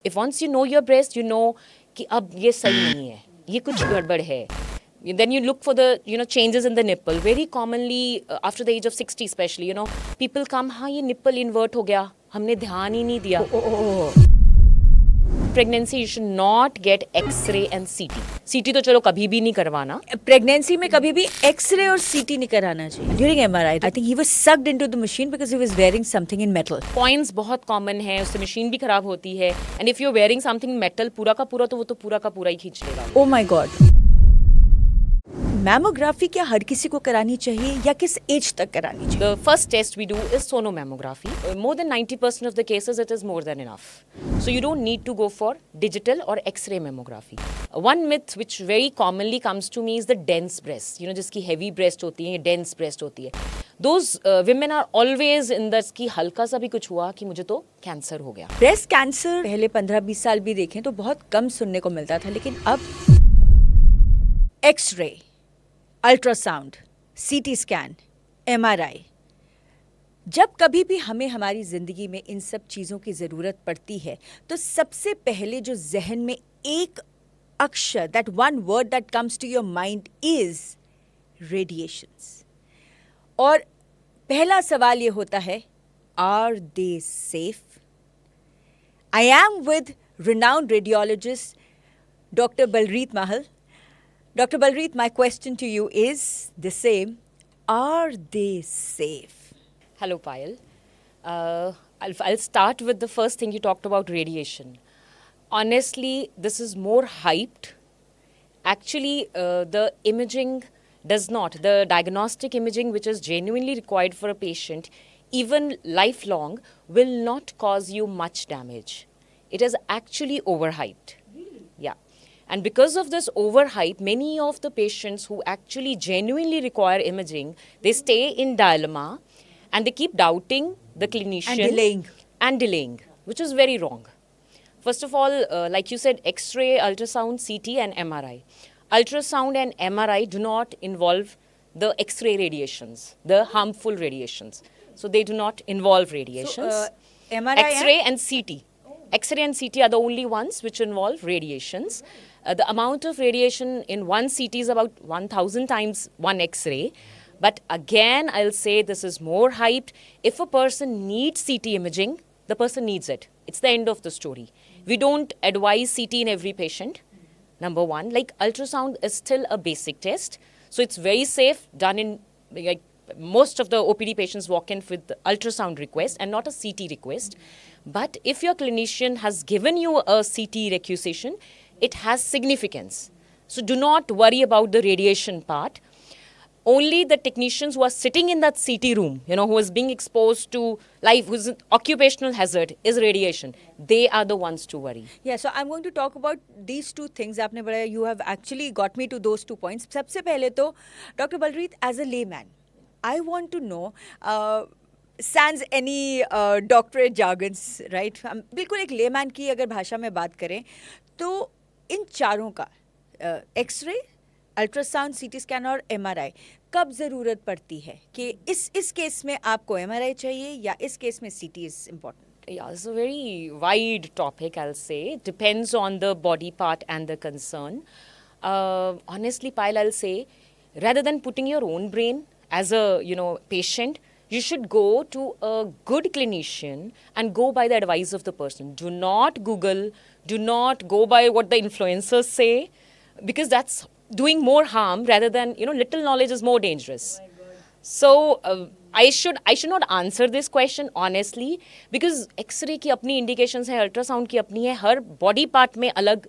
If once you know your breast, you know कि अब ये सही नहीं है, ये कुछ गड़बड़ है. Then you look for the changes in the nipple. Very commonly after the age of 60 especially, people come, हाँ ये nipple invert हो गया, हमने ध्यान ही नहीं दिया. Pregnancy you should not get X-ray and CT. CT तो चलो कभी भी नहीं करवाना. प्रेगनेंसी में कभी भी एक्सरे और सीटी नहीं कराना चाहिए. During MRI I think he was sucked into the machine because he was wearing something in metal. Points बहुत कॉमन है, उससे मशीन भी खराब होती है. And if you wearing something metal पूरा का पूरा, तो वो तो पूरा का पूरा ही खींच लेगा. Oh my God. मैमोग्राफी क्या हर किसी को करानी चाहिए या किस एज तक करानी चाहिए? The first test we do is sonomammography. More than 90% of the cases, it is more than enough. So you don't need to go for digital or X-ray mammography. One myth which very commonly comes to me is the dense breast. जिसकी heavy breast होती है, dense breast होती है. Those women are always in the कि हल्का सा भी कुछ हुआ कि मुझे तो कैंसर हो गया. ब्रेस्ट कैंसर पहले 15-20 साल भी देखें तो बहुत कम सुनने को मिलता था, लेकिन अब X-ray, ultrasound, CT scan, MRI, जब कभी भी हमें हमारी ज़िंदगी में इन सब चीज़ों की ज़रूरत पड़ती है तो सबसे पहले जो जहन में एक अक्षर, that one word that comes to your mind is radiations. और पहला सवाल ये होता है, are they safe? I am with renowned radiologist Dr. Balreet Mahal. Dr. Balreet, my question to you is the same. Are they safe? Hello, Payal. I'll start with the first thing you talked about, radiation. Honestly, this is more hyped. Actually, the imaging does not. The diagnostic imaging, which is genuinely required for a patient, even lifelong, will not cause you much damage. It is actually overhyped. Really? Yeah. And because of this overhype, many of the patients who actually genuinely require imaging, they stay in dilemma and they keep doubting the clinician. And delaying, which is very wrong. First of all, like you said, X-ray, ultrasound, CT and MRI. Ultrasound and MRI do not involve the X-ray radiations, the harmful radiations. So they do not involve radiations. So, MRI X-ray and CT. X-ray and CT are the only ones which involve radiations. The amount of radiation in one CT is about 1,000 times one X-ray. But again, I'll say this is more hyped. If a person needs CT imaging, the person needs it. It's the end of the story. We don't advise CT in every patient. Number one, like ultrasound is still a basic test. So it's very safe, done in, like, most of the OPD patients walk in with the ultrasound request and not a CT request. But if your clinician has given you a CT requisition, it has significance. So do not worry about the radiation part. Only the technicians who are sitting in that CT room, who is being exposed to life, whose occupational hazard is radiation, they are the ones to worry. Yeah, so I'm going to talk about these two things. आपने बताया, you have actually got me to those 2 points. सबसे पहले तो, Dr. Balreet, as a layman, I want to know, sans any doctorate jargons, right? बिल्कुल एक layman की अगर भाषा में बात करें तो इन चारों का एक्सरे, अल्ट्रासाउंड, सीटी स्कैन और एमआरआई कब ज़रूरत पड़ती है कि इस केस में आपको एमआरआई चाहिए या इस केस में सीटी is important? Yeah, it's a very wide topic, I'll say. It depends on the body part and the concern. Honestly, Payal, I'll say, rather than putting your own brain as a patient, you should go to a good clinician and go by the advice of the person. Do not Google, do not go by what the influencers say, because that's doing more harm rather than, little knowledge is more dangerous. So I should not answer this question honestly, because X-ray की अपनी indications है, ultrasound की अपनी है, हर body part में अलग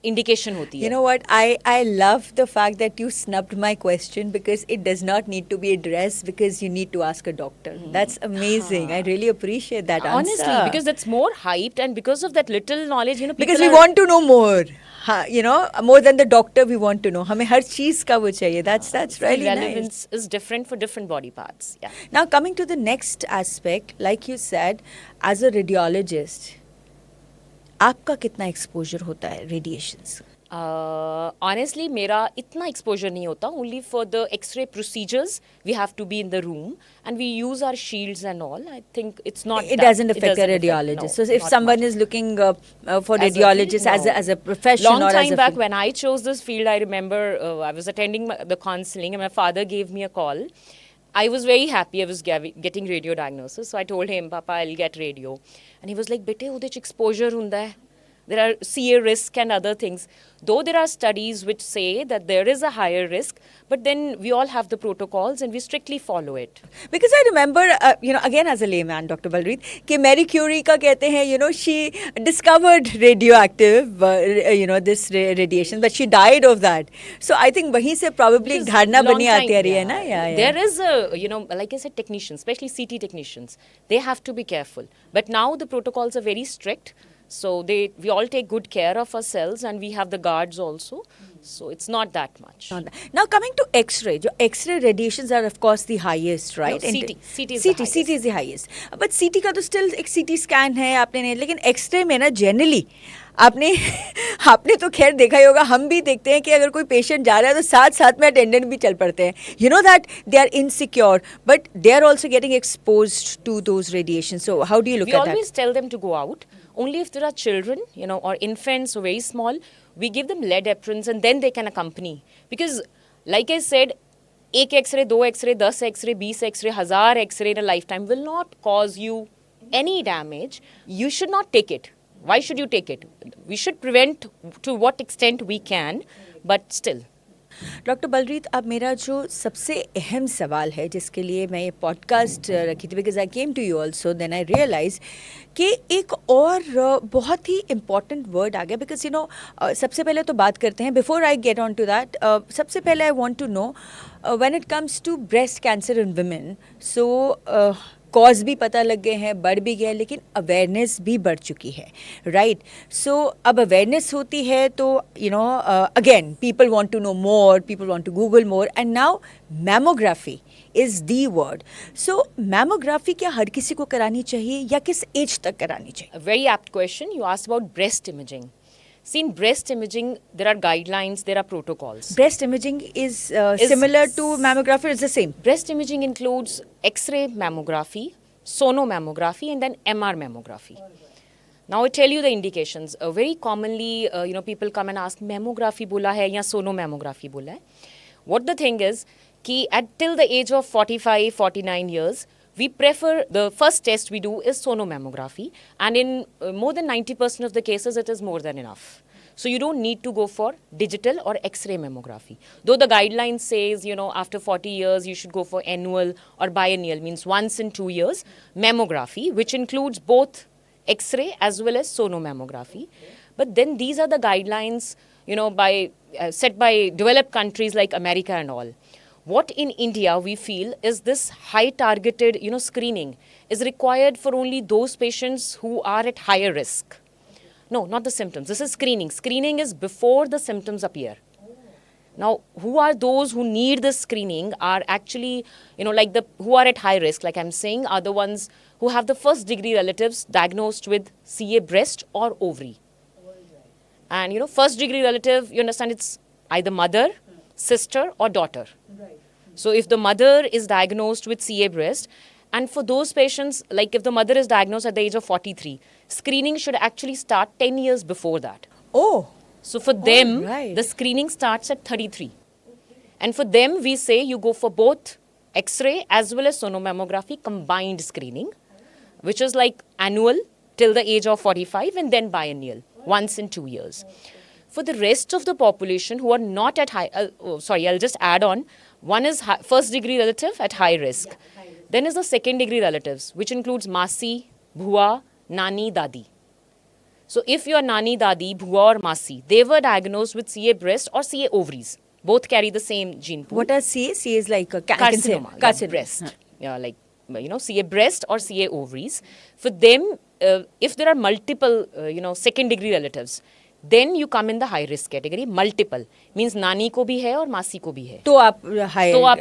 indication होती है. You know what? I love the fact that you snubbed my question because it does not need to be addressed because you need to ask a doctor. That's amazing. I really appreciate that answer. Honestly, because that's more hyped and because of that little knowledge, because we want to know more. More than the doctor, we want to know. हमें हर चीज़ का वो चाहिए. That's really nice. Relevance is different for different body parts. Yeah. Now coming to the next aspect, like you said, as a radiologist, आपका कितना exposure होता है radiations? Honestly, मेरा इतना exposure नहीं होता. Only for the X-ray procedures, we have to be in the room and we use our shields and all. I think it's not. It that, doesn't it affect a doesn't affect, radiologist. no, So if not someone much. is looking for As a field, radiologist as a profession Long or time as a back field. when I chose this field, I remember I was attending the counseling and my father gave me a call. I was very happy. I was getting radio diagnosis. So I told him, Papa, I'll get radio. And he was like, Bete, ude ch exposure hunda hai. There are CA risk and other things. Though there are studies which say that there is a higher risk, but then we all have the protocols and we strictly follow it. Because I remember, again as a layman, Dr. Balreet, कि Marie Curie का कहते हैं, she discovered radioactive, this radiation, but she died of that. So I think वहीं से probably एक Because धारणा long बनी time, आती आ रही है yeah. ना, yeah. There is a, like I said, technicians, especially CT technicians, they have to be careful. But now the protocols are very strict. So we all take good care of ourselves and we have the guards also. So it's not that much. Now coming to X-ray, जो X-ray radiations are of course the highest, right? No, CT is the highest. CT is the highest. But CT का तो still एक CT scan है आपने नहीं, लेकिन X-ray में ना generally आपने तो खैर देखा ही होगा, हम भी देखते हैं कि अगर कोई पेशेंट जा रहा है तो साथ साथ में अटेंडेंट भी चल पड़ते हैं. You know that they are insecure, but they are also getting exposed to those radiations. So how do you look We at that? always tell them to go out. Only if there are children, or infants or very small, we give them lead aprons and then they can accompany. Because, like I said, एक X-ray, दो X-ray, 10 X-ray, 20 X-ray, 1000 X-ray in a lifetime will not cause you any damage. You should not take it. Why should you take it? We should prevent to what extent we can, but still. Doctor Balreet, अब मेरा जो सबसे अहम सवाल है जिसके लिए मैं ये पॉडकास्ट रखी थी, because I came to you also, then I realise कि एक और बहुत ही इम्पॉर्टेंट वर्ड आ गया. बिकॉज सबसे पहले तो बात करते हैं, before I get on to that, सबसे पहले I want to know when it comes to breast cancer in women, so cause भी पता लग गए हैं, बढ़ भी गया, लेकिन अवेयरनेस भी बढ़ चुकी है, राइट? सो अब अवेयरनेस होती है तो again people want to know more, people want to Google more, and now mammography is the word. So mammography क्या हर किसी को करानी चाहिए या किस एज तक करानी चाहिए? A very apt question. You asked about breast imaging. See, in breast imaging, there are guidelines, there are protocols. Breast imaging is similar to mammography, it's the same? Breast imaging includes X-ray mammography, sonomamography, and then MR mammography. Now I tell you the indications. Very commonly, people come and ask, mammography bola hai ya sonomamography bola hai? What the thing is, कि till the age of 45, 49 years, we prefer the first test we do is sonomamography, and in more than 90% of the cases it is more than enough. So you don't need to go for digital or X-ray mammography. Though the guidelines says, after 40 years you should go for annual or biennial, means once in 2 years, mammography, which includes both X-ray as well as sonomamography. But then these are the guidelines, set by developed countries like America and all. What in India we feel is this high targeted, screening is required for only those patients who are at higher risk. No, not the symptoms. This is screening. Screening is before the symptoms appear. Now, who are those who need this screening are actually, who are at high risk, like I'm saying, are the ones who have the first degree relatives diagnosed with CA breast or ovary. And, first degree relative, you understand, it's either mother, sister or daughter. So if the mother is diagnosed with CA breast, and for those patients, like if the mother is diagnosed at the age of 43, screening should actually start 10 years before that. Oh. So for them, right. the screening starts at 33. And for them, we say you go for both X-ray as well as sonomamography combined screening, which is like annual till the age of 45 and then biennial, once in 2 years. For the rest of the population who are not at high, I'll just add on. One is first degree relative at high risk. Then is the second degree relatives, which includes Masi, Bhua, Nani, Dadi. So if your Nani, Dadi, Bhua or Masi, they were diagnosed with CA breast or CA ovaries. Both carry the same gene pool. What are CA? CA is like a carcinoma. Carcinoma. Breast. Yeah, CA breast or CA ovaries. For them, if there are multiple, second degree relatives, then you come in the high risk category. Multiple means नानी को भी है और मासी को भी है, तो आप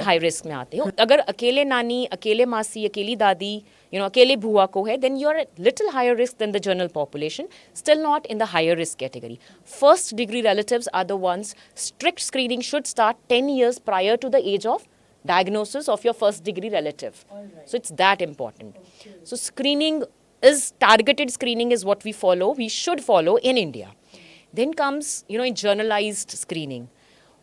हाई रिस्क में आते हो. अगर अकेले नानी, अकेले मासी, अकेली दादी, अकेले बुआ को है, then you are a little higher risk than the general population, still not in the higher risk category. First degree relatives are the ones, strict screening should start 10 years prior to the age of diagnosis of your first degree relative. So it's that important. So targeted screening is what we follow, we should follow in India. Then comes, generalized screening.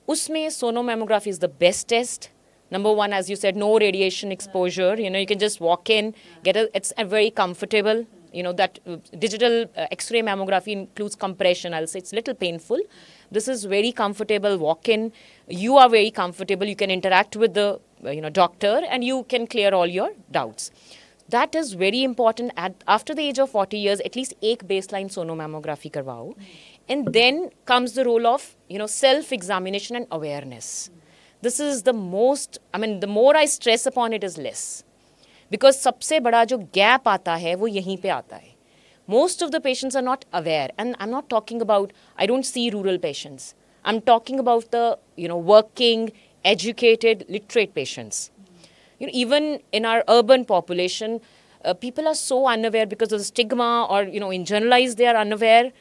Usme sonomammography is the best test. Number one, as you said, no radiation exposure. You can just walk in, it's very comfortable. That digital X-ray mammography includes compression. I'll say it's a little painful. This is very comfortable. Walk in. You are very comfortable. You can interact with the doctor and you can clear all your doubts. That is very important. After the age of 40 years, at least एक baseline sonomammography करवाओ. And then comes the role of self-examination and awareness. This is the most, the more I stress upon it is less. Because सबसे बड़ा जो gap आता है वो यहीं पे आता है. Most of the patients are not aware, and I'm not talking about, I don't see rural patients. I'm talking about the working, educated, literate patients. Even in our urban population, people are so unaware because of the stigma, or in generalized they are unaware.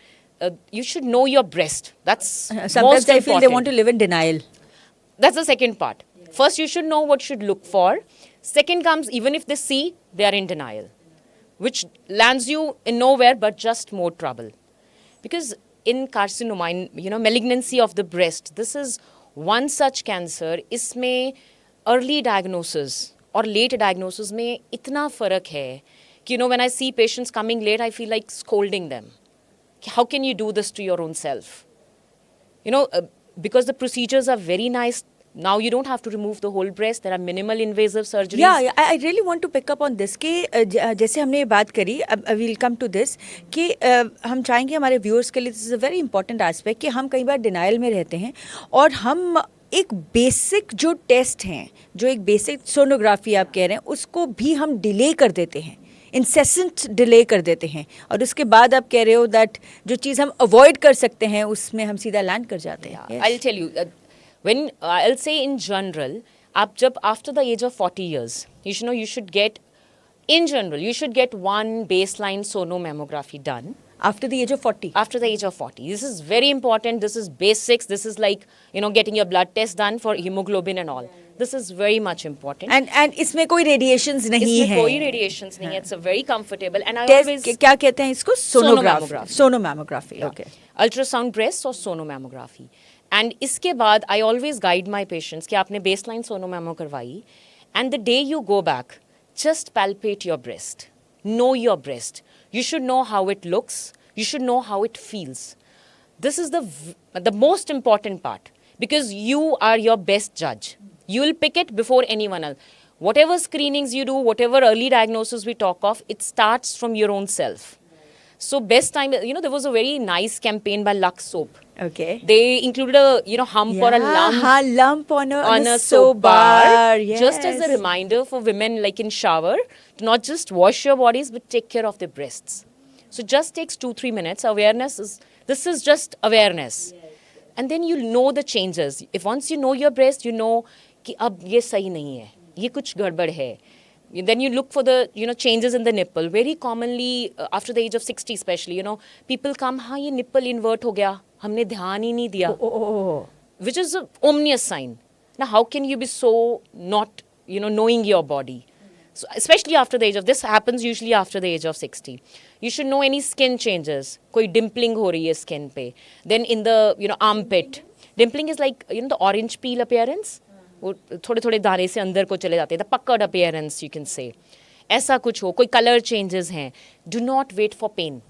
You should know your breast. That's sometimes most I feel important. they want to live in denial. That's the second part. First, you should know what you should look for. Second comes, even if they see, they are in denial, which lands you in nowhere but just more trouble. Because in carcinoma, malignancy of the breast, this is one such cancer. इसमें early diagnosis or late diagnosis में इतना फर्क है कि when I see patients coming late, I feel like scolding them. How can you do this to your own self? Because the procedures are very nice. Now you don't have to remove the whole breast. There are minimal invasive surgeries. Yeah, I really want to pick up on this कि जैसे हमने ये बात करी, we'll come to this कि हम चाहेंगे हमारे viewers के लिए, this is a very important aspect कि हम कई बार denial में रहते हैं और हम एक बेसिक जो टेस्ट हैं, जो एक बेसिक सोनोग्राफी आप कह रहे हैं, उसको भी हम डिले कर देते हैं, इंसेसेंट डिले कर देते हैं, और उसके बाद आप कह रहे हो दैट जो चीज़ हम अवॉइड कर सकते हैं उसमें हम सीधा लैंड कर जाते हैं. I'll tell you, when I'll say in general, आप जब after the age of 40 years, you should get, in general, you should get one baseline sonomammography done. After the age of 40? After the age of 40. This is very important. This is basics. This is like, getting your blood test done for hemoglobin and all. This is very much important. And इसमें कोई radiations नहीं है. इसमें कोई radiations नहीं है. It's a very comfortable. And I Test, always... क्या कहते हैं इसको? Sonomammography. Yeah. Okay. Ultrasound breast or sonomammography. And इसके बाद I always guide my patients कि आपने baseline sonomammo करवाई, and the day you go back, just palpate your breast. Know your breast. You should know how it looks. You should know how it feels. This is the most important part, because you are your best judge. You will pick it before anyone else. Whatever screenings you do, whatever early diagnosis we talk of, it starts from your own self. So best time, there was a very nice campaign by Lux Soap. Okay. They included a hump or a lump, lump on a soap bar, yes. just as a reminder for women, like in shower, to not just wash your bodies but take care of their breasts. So just takes 2-3 minutes. This is just awareness. Yes. And then you'll know the changes. If once you know your breast, you know कि अब ये सही नहीं है, ये कुछ गड़बड़ है. Then you look for the changes in the nipple. Very commonly after the age of 60 especially, people come, हाँ ये nipple invert हो गया, हमने ध्यान ही नहीं दिया. Which is an ominous sign. Now how can you be so not knowing your body? So especially after the age of, this happens usually after the age of 60. You should know any skin changes. कोई dimpling हो रही है skin पे. Then in the armpit. Dimpling is like the orange peel appearance. वो थोड़े थोड़े दाने से अंदर को चले जाते हैं. The puckered appearance, you can say. ऐसा कुछ हो, कोई color changes हैं. Do not wait for pain.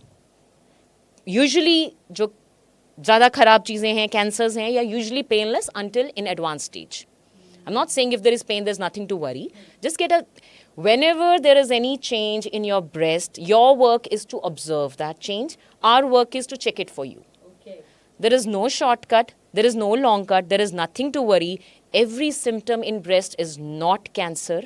Usually जो ज़्यादा खराब चीज़ें हैं, cancers हैं, या usually painless until in advanced stage. I'm not saying if there is pain, there's nothing to worry. Just whenever there is any change in your breast, your work is to observe that change. Our work is to check it for you. Okay. There is no shortcut. There is no long cut. There is nothing to worry. Every symptom in breast is not cancer,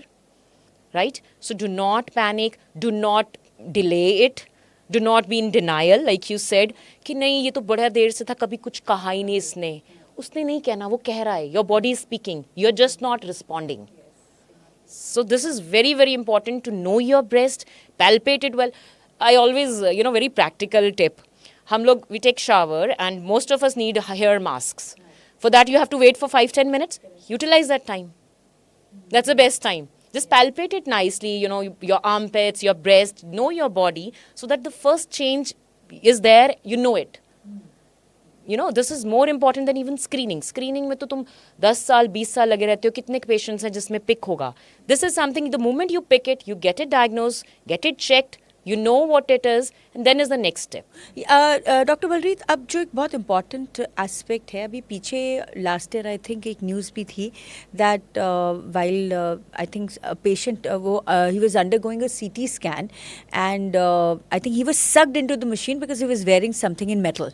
right? So do not panic. Do not delay it. Do not be in denial, like you said, कि नहीं ये तो बड़ा देर से था, कभी कुछ कहा ही नहीं इसने. उसने नहीं कहना, वो कह रहा है. Your body is speaking. You're just not responding. So this is very, very important to know your breast, palpate it well. I always, very practical tip. हम लोग, we take shower and most of us need hair masks. For that you have to wait for 5-10 minutes. Utilize that time. That's the best time. Just palpate it nicely, your armpits, your breast, know your body so that the first change is there, you know it. This is more important than even screening. Screening में तो तुम 10 साल 20 साल लगे रहते हो, कितने patients हैं जिसमें पिक होगा. This is something, the moment you pick it, you get it diagnosed, get it checked, you know what it is, and then is the next step. Doctor Balreet, अब जो एक बहुत इम्पॉर्टेंट एस्पेक्ट है, अभी पीछे लास्ट ईयर आई थिंक एक news भी थी that while I think patient वो he was undergoing a CT scan and I think he was sucked into the machine because he was wearing something in metal.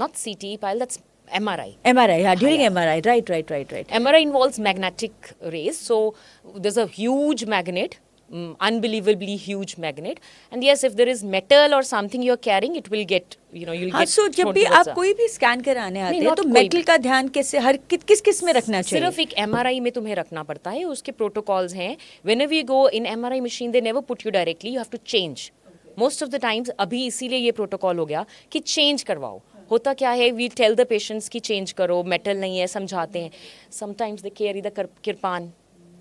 Not CT, Payal, that's MRI. MRI, yeah, during MRI, right. MRI involves magnetic rays, so there's a huge magnet, unbelievably huge magnet, and yes, if there is metal or something you're carrying, it will get, you'll हाँ, get so जब thrown भी towards आप कोई भी scan कराने आते हैं not तो कोई मेटल भी. का ध्यान कैसे हर किस में रखना चाहिए? सिर्फ एक MRI में तुम्हें रखना पड़ता है, उसके प्रोटोकॉल्स हैं. Whenever you go in MRI machine, they never put you directly, you have to change. Most of the times, अभी इसीलिए ये प्रोटोकॉल हो गया कि चेंज करवाओ. होता क्या है, वी टेल द पेशेंट्स की चेंज करो, मेटल नहीं है, समझाते हैं. Sometimes they carry the kirpan,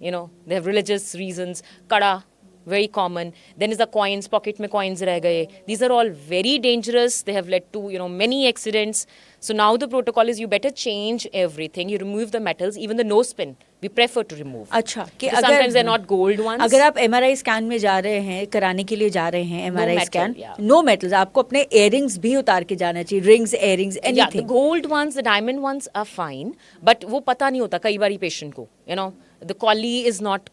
they have religious reasons. कड़ा, very common. Then is the coins, pocket में coins रह गए. These are all very dangerous. They have led to, many accidents. So now the protocol is you better change everything. You remove the metals, even the nose pin. We prefer to remove. अच्छा कि Because sometimes they're not gold ones. अगर आप MRI scan में जा रहे हैं, कराने के लिए जा रहे हैं MRI metal, scan, yeah. No metals, आपको अपने इयरिंग्स भी उतार के जाना चाहिए, rings, earrings, Yeah, the anything. gold ones, the diamond ones are fine. But वो पता नहीं होता कई बारी patient को. The collie is not,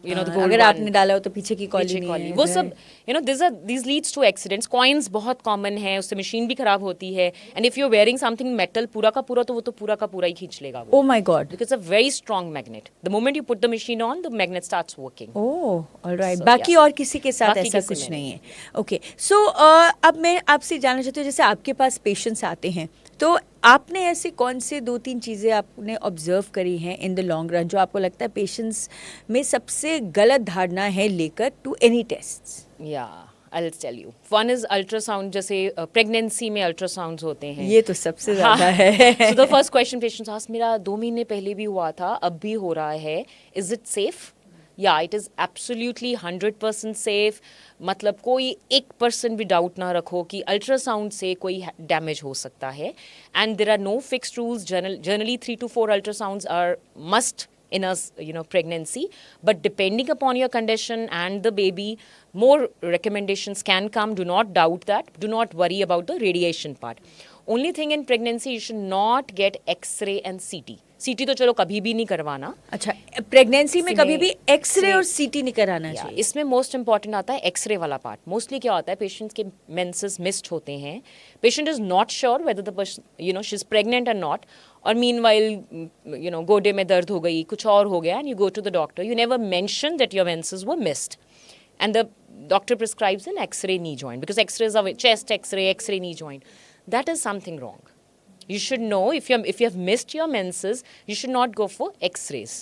the gold अगर one. आपने डाला हो तो पीछे की कॉली पीछे नहीं कॉली है. वो सब these leads to accidents. Coins बहुत common है, उससे मशीन भी खराब होती है. And if you're wearing something metal पूरा का पूरा, तो वो तो पूरा का पूरा ही खींच लेगा वो. Oh my God. Because it's a very strong magnet. The moment you put the machine on, the magnet starts working. Oh, alright. So, बाकी yeah. और किसी के साथ बाकी ऐसा किसी कुछ में नहीं है. ओके, सो अब मैं आपसे जानना चाहती हूँ, जैसे आपके पास पेशेंट्स आते हैं, तो आपने ऐसे कौन से 2-3 चीज़ें आपने ऑब्जर्व करी हैं इन द लॉन्ग रन जो आपको लगता है पेशेंट्स में सबसे गलत धारणा है लेकर to any test? Yeah, I'll tell you. One is ultrasound. जैसे pregnancy में ultrasounds होते हैं. ये तो सबसे ज़्यादा है. So the first question patients ask, मेरा 2 महीने पहले भी हुआ था, अब भी हो रहा है. Is it safe? Yeah, it is absolutely 100% safe. मतलब कोई 1% भी डाउट ना रखो कि अल्ट्रासाउंड से कोई डैमेज हो सकता है. And there are no fixed rules. Generally 3 to 4 ultrasounds are must in a pregnancy, but depending upon your condition and the baby, more recommendations can come. Do not doubt that. Do not worry about the radiation part. Only thing in pregnancy, you should not get X-ray and CT. CT तो चलो कभी भी नहीं करवाना. अच्छा, pregnancy में कभी भी एक्सरे X-ray और सीटी नहीं कराना चाहिए. इसमें मोस्ट इंपॉर्टेंट आता है एक्सरे वाला पार्ट. मोस्टली क्या होता है, पेशेंट्स के मेंसेस मिस्ड होते हैं. Patient is not sure whether the person she is pregnant और नॉट, और मीनवाइल गोडे में दर्द हो गई, कुछ और हो गया, and you go to the doctor. You never mention that your menses were missed, and the doctor prescribes an X-ray knee joint because X-rays are chest X-ray knee joint. That is something wrong. You should know if you have missed your menses, you should not go for X-rays.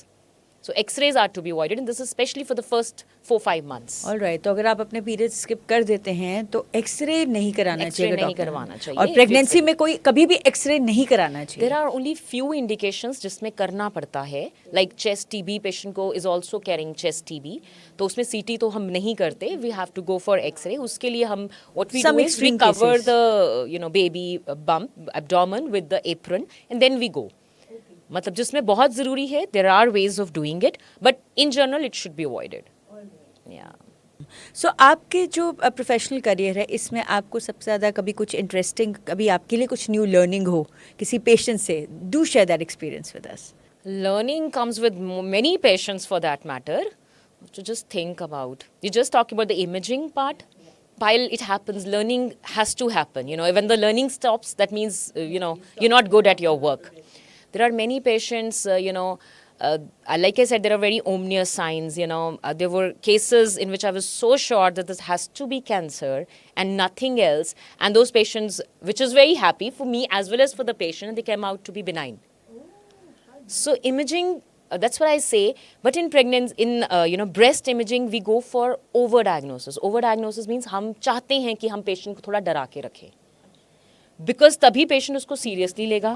So X-rays are to be avoided, and this is especially for the first 4-5 months. Alright, तो अगर आप अपने period skip कर देते हैं तो x ray नहीं कराना X-ray चाहिए नहीं डॉक्टर. करवाना चाहिए. और प्रेगनेंसी में कोई कभी भी एक्सरे नहीं कराना चाहिए. There are only few indications जिसमें करना पड़ता है, like chest TB patient को is also carrying chest TB, तो उसमें CT तो हम नहीं करते. We have to go for X-ray. उसके लिए हम what we Some do is we extreme cover cases. the baby bump abdomen with the apron, and then we go. मतलब जिसमें बहुत ज़रूरी है, there are ways of doing it, but in general it should be avoided. Yeah. सो आपके जो professional career है, इसमें आपको सबसे ज़्यादा कभी कुछ इंटरेस्टिंग, कभी आपके लिए कुछ न्यू लर्निंग हो किसी पेशेंट से, do share that experience with us. Learning comes with many patients for that matter. To just think about. You just talk about the imaging part. While it happens, learning has to happen. When the learning stops, that means, you're not good at your work. There are many patients, like I said, there are very ominous signs. There were cases in which I was so sure that this has to be cancer and nothing else. And those patients, which is very happy for me as well as for the patient, they came out to be benign. So imaging, that's what I say. But in pregnancy, in breast imaging, we go for overdiagnosis. Overdiagnosis means हम चाहते हैं कि हम patient को थोड़ा डरा के रखें. बिकॉज तभी पेशेंट उसको सीरियसली लेगा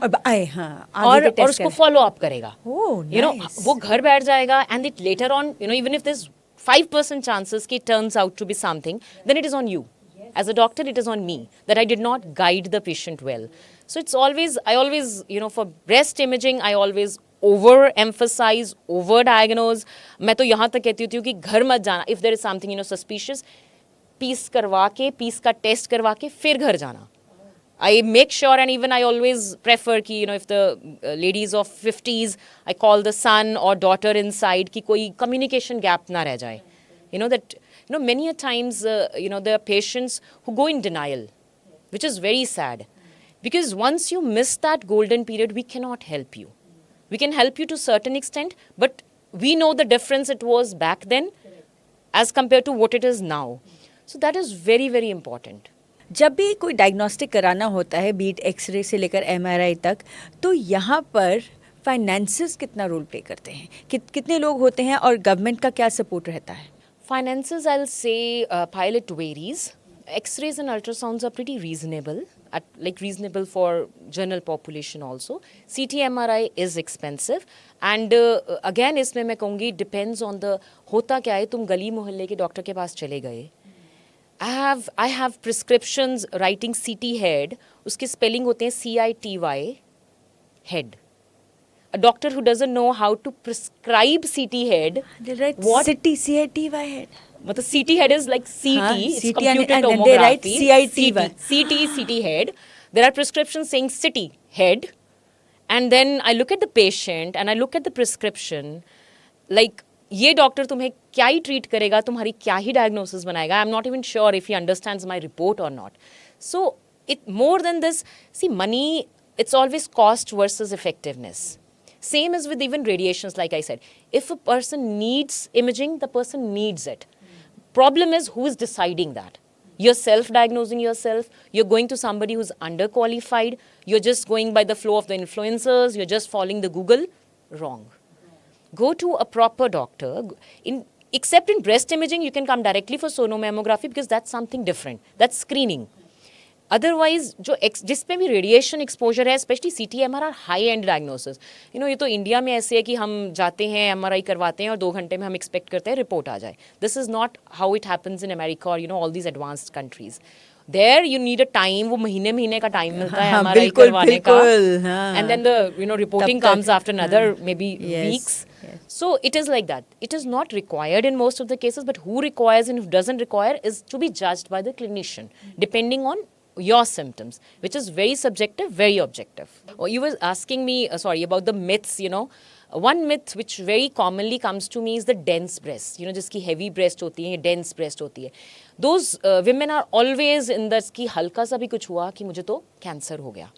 और उसको फॉलो अप करेगा. वो घर बैठ जाएगा and it later on even if this 5% chances कि it turns out to be something, then it is on you. As a doctor, it is on me that I did not guide the patient well. So it's always, I always, for breast imaging, I always over-emphasize, over-diagnose. मैं तो यहाँ तक कहती हूँ कि घर मत जाना. If there is something, suspicious, piece करवा के, पीस का टेस्ट करवा के, फिर घर जाना. I make sure, and even I always prefer कि if the ladies of 50s, I call the son or daughter inside कि कोई communication gap ना रह जाए. Many a times there are patients who go in denial, which is very sad, because once you miss that golden period, we cannot help you. We can help you to a certain extent, but we know the difference it was back then as compared to what it is now. So that is very, very important. जब भी कोई diagnostic कराना होता है, beat x ray से लेकर MRI तक, तो यहाँ पर फाइनेंसेस कितना रोल प्ले करते हैं? कितने लोग होते हैं और गवर्नमेंट का क्या सपोर्ट रहता है? Finances, I'll say, pilot varies. X-rays and ultrasounds are pretty reasonable, reasonable for general population also. CT MRI is expensive, and again इसमें मैं कहूँगी depends on the होता क्या है. तुम गली मोहल्ले के डॉक्टर के पास चले गए. I have prescriptions writing CT head. उसके spelling होते हैं CITY head. A doctor who doesn't know how to prescribe CT head. They write what? CITY head. मतलब CT head is like CT. It's CT computer and tomography. they write CITY. CT head. There are prescriptions saying CT head. And then I look at the patient and I look at the prescription. Like, ये doctor तुम्हें क्या ही treat करेगा, तुम्हारी क्या he diagnosis बनाएगा. I am not even sure if he understands my report और not. So it more than this, see money, it's always cost versus effectiveness. Same as with even radiations, like I said. If a person needs imaging, the person needs it. Problem is who is deciding that. You're self-diagnosing yourself. You're going to somebody who's underqualified. You're just going by the flow of the influencers. You're just following the Google. Wrong. Go to a proper doctor. Except in breast imaging, you can come directly for sonomammography because that's something different. That's screening. Otherwise जिस पे भी radiation exposure है, specially CT MRI, high and diagnosis. ये तो India में ऐसे है कि हम जाते हैं, MRI करवाते हैं और 2 घंटे में हम एक्सपेक्ट करते हैं रिपोर्ट आ जाए. This is not how it happens in America और all these advanced countries. There you need a time. वो महीने का टाइम मिलता है MRI करवाने का, and then the reporting comes after another maybe weeks. So it is like that. It is not required in most of the cases, but who requires and who doesn't require is to be judged by the clinician, depending on your symptoms, which is very subjective, very objective. You were asking me, about the myths, One myth which very commonly comes to me is the dense breast. जिसकी heavy breast होती है, dense breast होती है. Those women are always in the कि हल्का सा भी कुछ हुआ कि मुझे तो cancer हो गया.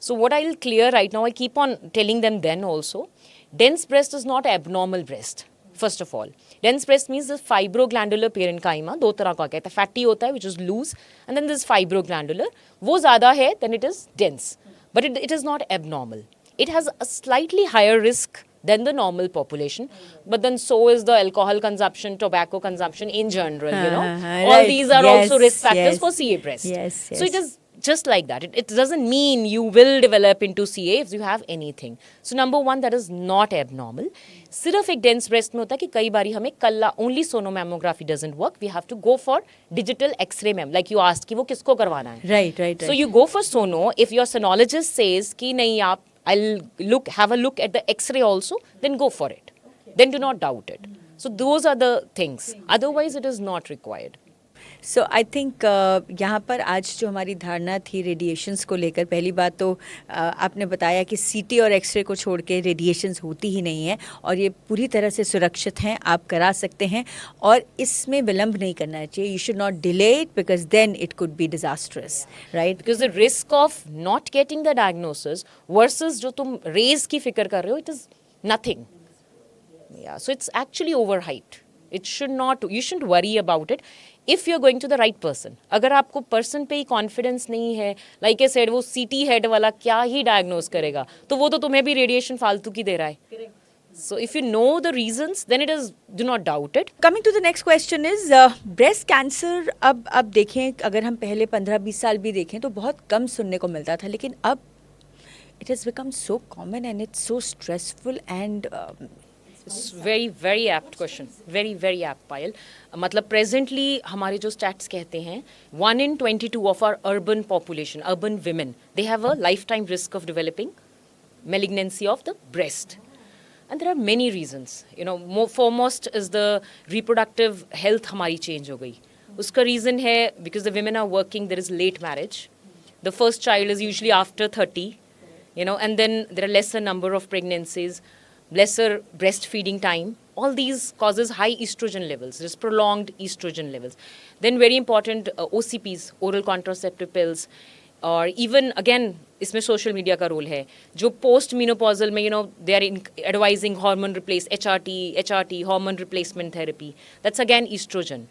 So what I'll clear right now, I keep on telling them then also, dense breast is not abnormal breast. First of all, dense breast means the fibroglandular parenchyma. 2 तरह का कहता है. Fatty होता है, which is loose, and then this fibroglandular. वो ज़्यादा है, then it is dense. But it is not abnormal. It has a slightly higher risk than the normal population. But then so is the alcohol consumption, tobacco consumption in general, All right. these are also risk factors for CA breast. Yes. So it is just like that. It doesn't mean you will develop into CA if you have anything. So number one, that is not abnormal. सिर्फ एक dense breast में होता है कि कई बारी हमें कल्ला only sonomammography doesn't work. We have to go for digital X-ray like you asked कि वो किसको करवाना है. Right. So you go for sono. If your sonologist says कि नहीं आप, I'll have a look at the X-ray also, then go for it. Then do not doubt it. So those are the things. Otherwise, it is not required. So I think यहाँ पर आज जो हमारी धारणा थी रेडिएशंस को लेकर, पहली बात तो आपने बताया कि CT और एक्सरे को छोड़ के रेडिएशंस होती ही नहीं है और ये पूरी तरह से सुरक्षित हैं, आप करा सकते हैं और इसमें विलंब नहीं करना चाहिए. You should not delay it because then it could be disastrous, right? Because the risk of not getting the diagnosis versus जो तुम रेज की फिक्र कर रहे हो, it is nothing. Yeah, so it's actually overhyped. It should not, you shouldn't worry about it if you're going to the right person. अगर आपको person पे ही confidence नहीं है, like I said, वो CT head वाला क्या ही diagnose करेगा, तो वो तो तुम्हें भी radiation फालतू की दे रहा है. So if you know the reasons, then it is, do not doubt it. Coming to the next question is breast cancer. अब देखें, अगर हम पहले 15-20 साल भी देखें तो बहुत कम सुनने को मिलता था, लेकिन अब it has become so common and it's so stressful and It's very very apt question, very very apt Payal. मतलब presently हमारे जो stats कहते हैं 1 in 22 of our urban population, urban women, they have a lifetime risk of developing malignancy of the breast. And there are many reasons. You know, foremost is the reproductive health हमारी change हो गई. उसका reason है because the women are working, there is late marriage. The first child is usually after 30, you know, and then there are lesser number of pregnancies, lesser breastfeeding time. All these causes high estrogen levels. There's prolonged estrogen levels. Then very important OCPs, oral contraceptive pills, और even again इसमें social media का role है. जो post menopausal में they are advising hormone replace HRT hormone replacement therapy, that's again oestrogen.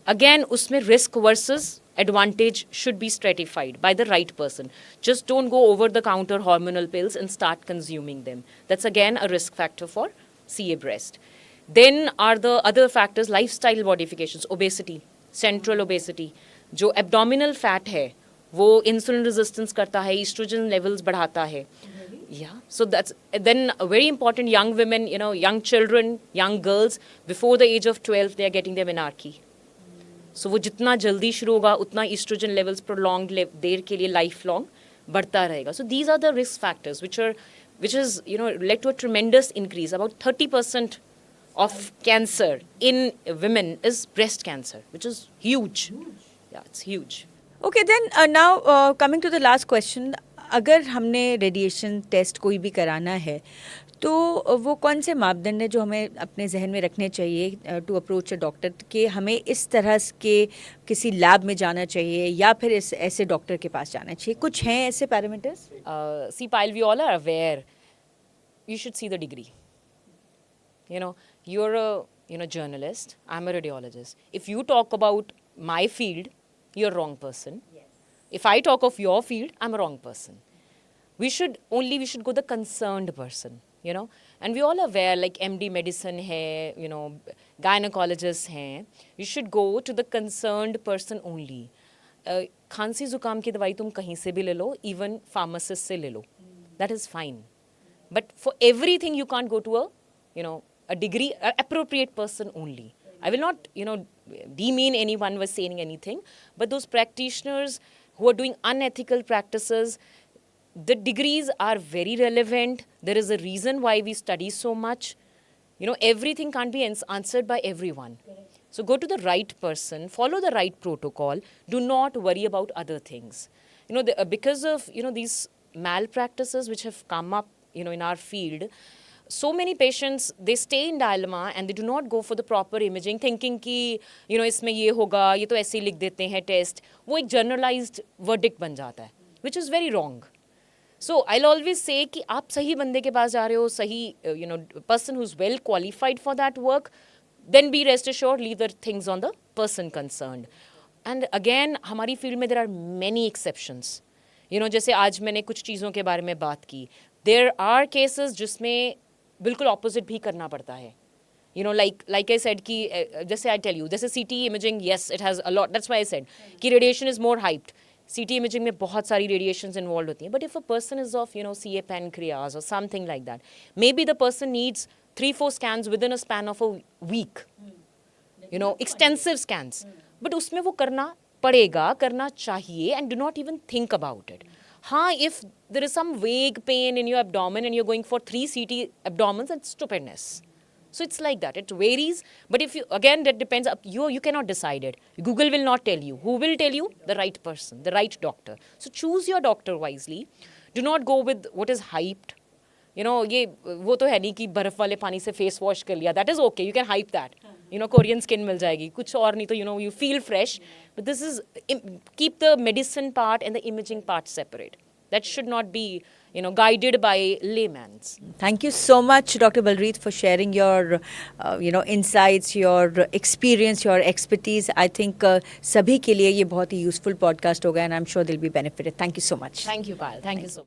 Again, उसमें risk versus advantage should be stratified by the right person. Just don't go over the counter hormonal pills and start consuming them. That's again a risk factor for CA breast. Then are the other factors, lifestyle modifications, obesity, central obesity. जो abdominal fat है वो insulin resistance करता है, estrogen levels बढ़ाता है. Yeah, so that's then very important. Young women, young children, young girls, before the age of 12, they are getting their menarche. So वो जितना जल्दी शुरू होगा उतना estrogen levels prolonged देर के लिए lifelong बढ़ता रहेगा. So these are the risk factors which is led to a tremendous increase. About 30% of cancer in women is breast cancer, which is huge. Yeah, it's huge. Okay, then now coming to the last question. अगर हमने radiation test कोई भी कराना है तो वो कौन से मापदंड है जो हमें अपने जहन में रखने चाहिए टू अप्रोच अ डॉक्टर, कि हमें इस तरह के किसी लैब में जाना चाहिए या फिर ऐसे डॉक्टर के पास जाना चाहिए? कुछ हैं ऐसे parameters? See, Payal, we all are aware. You should see the degree. You're a journalist. I'm a radiologist. If you talk about my field, you're a wrong person. Yes. If I talk of your field, I'm a wrong person. We should go the concerned person. And we all aware, like MD medicine hai, gynecologists hai. You should go to the concerned person only. खांसी जुकाम की दवाई तुम कहीं से भी ले लो, even pharmacist से ले लो. That is fine. But for everything you can't go to a degree, appropriate person only. I will not, demean anyone was saying anything, but those practitioners who are doing unethical practices, the degrees are very relevant. There is a reason why we study so much. Everything can't be answered by everyone. So go to the right person, follow the right protocol. Do not worry about other things. Because of, these malpractices which have come up, in our field, so many patients, they stay in dilemma and they do not go for the proper imaging, thinking कि इसमें ये होगा, ये तो ऐसे ही लिख देते हैं test. वो एक generalized verdict बन जाता है, which is very wrong. So I'll always say कि आप सही बंदे के पास जा रहे हो, सही person who's well qualified for that work, then be rest assured, leave the things on the person concerned. And again, हमारी field में there are many exceptions. जैसे आज मैंने कुछ चीज़ों के बारे में बात की. There are cases जिसमें बिल्कुल opposite भी करना पड़ता है. Like I said कि जैसे I tell you, जैसे CT imaging, yes, it has a lot. That's why I said कि radiation is more hyped. CT imaging में बहुत सारी radiations involved होती हैं. But if a person is of, CA pancreas or something like that, maybe the person needs 3-4 scans within a span of a week. Extensive scans. But उसमें वो करना पड़ेगा, करना चाहिए, and do not even think about it. If there is some vague pain in your abdomen and you're going for 3 CT abdomens, that's stupidness. So it's like that. It varies. But if you, again, that depends. You cannot decide it. Google will not tell you. Who will tell you? The right person, the right doctor. So choose your doctor wisely. Do not go with what is hyped. ये वो तो है नहीं कि बर्फ वाले पानी से face wash कर लिया. That is okay. You can hype that. Korean skin मिल जाएगी. कुछ और नहीं तो you feel fresh. But this is, keep the medicine part and the imaging part separate. That should not be, guided by laymen. Thank you so much, Dr. Balreet, for sharing your, insights, your experience, your expertise. I think सभी के लिए ये बहुत ही useful podcast होगा, and I'm sure they'll be benefited. Thank you so much. Thank you, Payal. Thank you so much.